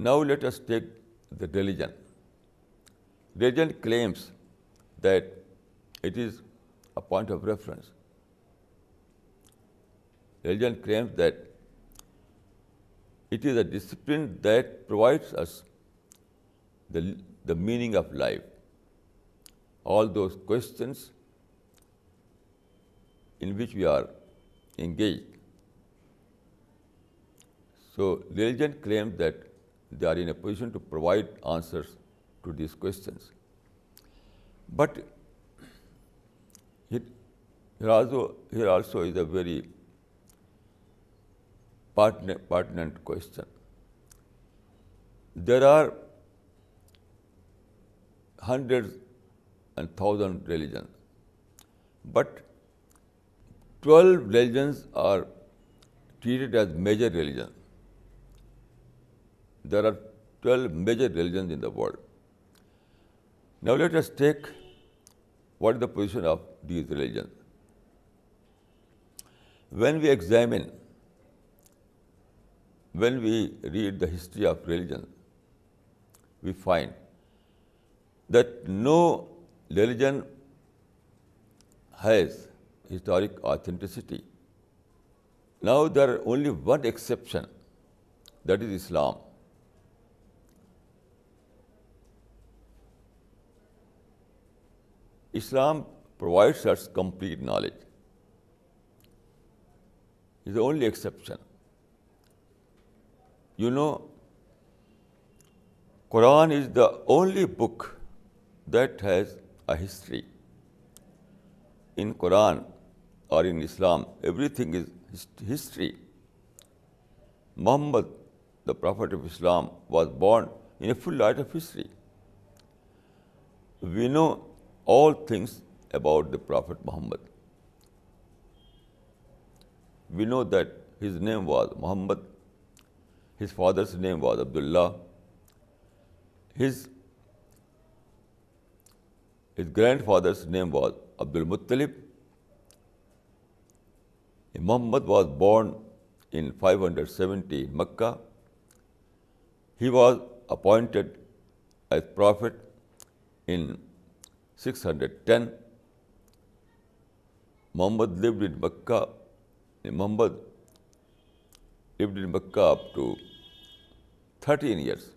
Now let us take the religion. Religion claims that it is a point of reference. Religion claims that it is a discipline that provides us the meaning of life. All those questions in which we are engaged. So religion claims that they are in a position to provide answers to these questions. But here also is a very pertinent question. There are hundreds and thousands religions, but 12 religions are treated as major religions. There are 12 major religions in the world. Now let us take what is the position of these religions. When we read the history of religion, we find that no religion has historic authenticity. Now there is only one exception, that is Islam. Islam provides us complete knowledge. It is the only exception. You know, Quran is the only book that has a history. In Quran or in Islam, everything is history. Muhammad, the Prophet of Islam, was born in a full light of history. We know all things about the Prophet Muhammad. We know that his name was Muhammad, his father's name was Abdullah, his grandfather's name was Abdul Muttalib. Muhammad was born in 570 in Mecca. He was appointed as prophet in 610. Muhammad lived in Mecca. Muhammad lived in Mecca up to 13 years.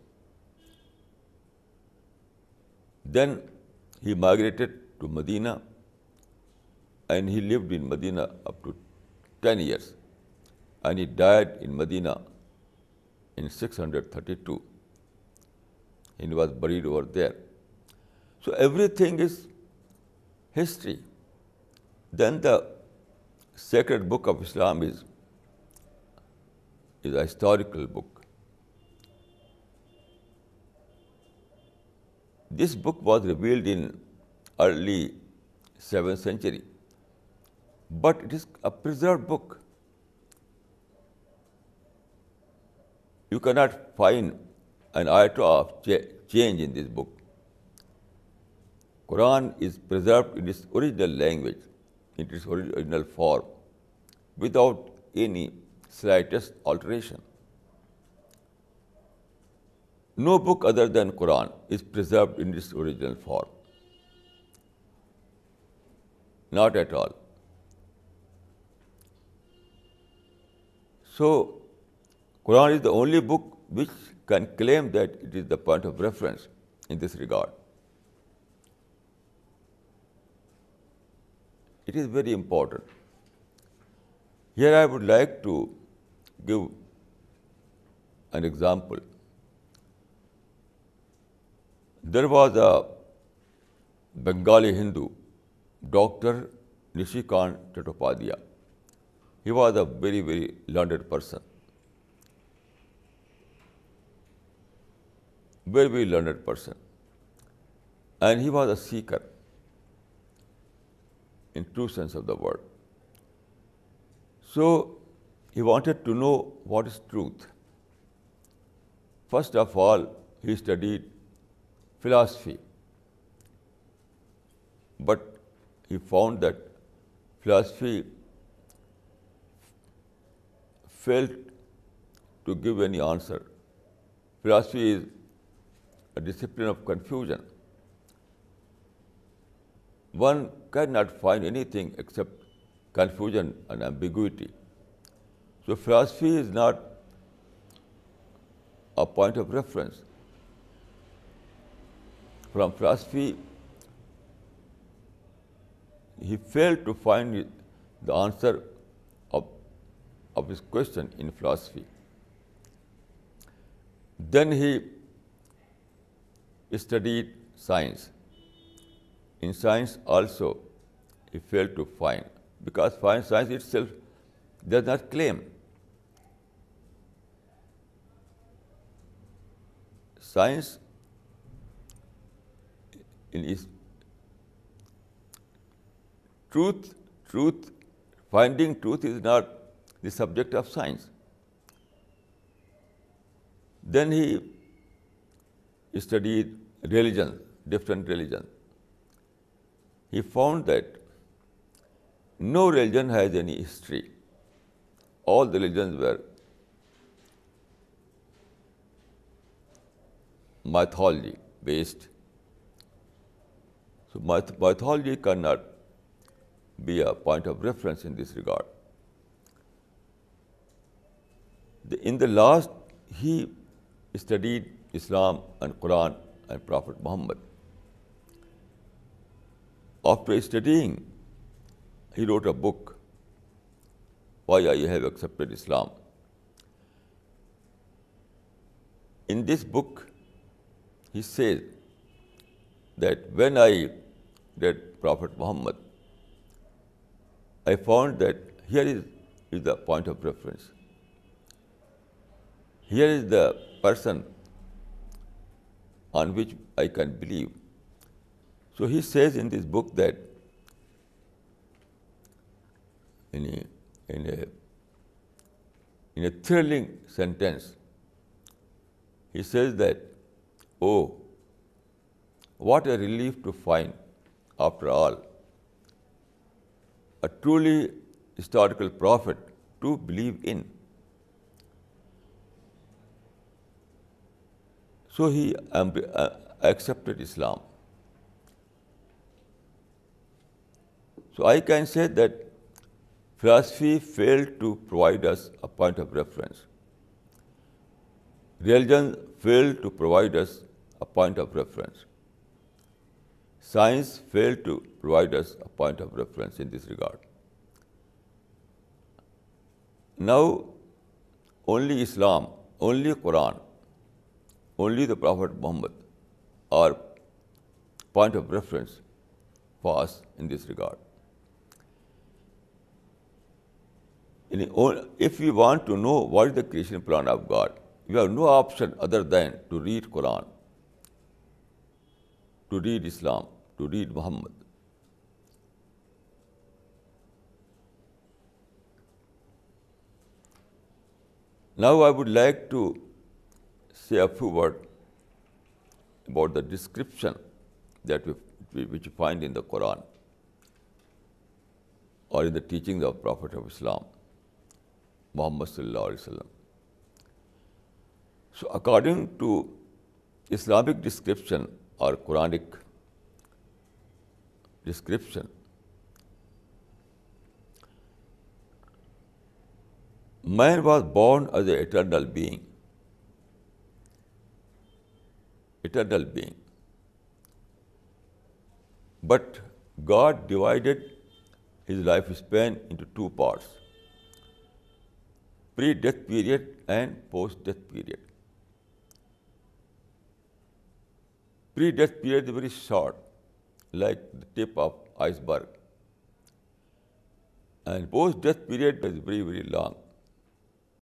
Then he migrated to Medina, and he lived in Medina up to 10 years. And he died in Medina in 632. He was buried over there. So everything is history. Then the sacred book of Islam is a historical book. This book was revealed in early 7th century, but it is a preserved book. You cannot find an iota of change in this book. Quran is preserved in its original language, in its original form, without any slightest alteration. No book other than Quran is preserved in its original form. Not at all. So, Quran is the only book which can claim that it is the point of reference in this regard. It is very important. Here I would like to give an example. There was a Bengali Hindu, Dr. Nishikant Chattopadhyay. He was a very, very learned person. Very, very learned person. And he was a seeker in true sense of the word. So, he wanted to know what is truth. First of all, he studied philosophy. But he found that philosophy failed to give any answer philosophy is a discipline of confusion. One cannot find anything except confusion and ambiguity. So philosophy is not a point of reference. From philosophy, he failed to find the answer of his question in philosophy. Then he studied science. In science also, he failed to find, because science itself does not claim. Science in its finding truth is not the subject of science. Then he studied religion, different religions. He found that no religion has any history. All the religions were mythology based. So mythology cannot be a point of reference in this regard. In the last, he studied Islam and Quran and Prophet Muhammad. After studying, he wrote a book, Why I Have Accepted Islam. In this book, he says that when I read Prophet Muhammad, I found that here is the point of reference. Here is the person on which I can believe. So he says in this book that in a thrilling sentence, he says that, oh, what a relief to find, after all, a truly historical prophet to believe in. So he accepted Islam. So I can say that philosophy failed to provide us a point of reference. Religion failed to provide us a point of reference. Science failed to provide us a point of reference in this regard. Now, only Islam, only Quran, only the Prophet Muhammad are point of reference for us in this regard. If we want to know what is the creation plan of God, we have no option other than to read Quran, to read Islam, to read Muhammad. Now I would like to say a few words about the description that which you find in the Quran or in the teachings of Prophet of Islam, Muhammad sallallahu alaihi wasallam. So according to Islamic description or Quranic description, man was born as an eternal being. Eternal being. But God divided his lifespan into two parts: pre-death period and post-death period. Pre-death period is very short, like the tip of iceberg. And post-death period is very, very long.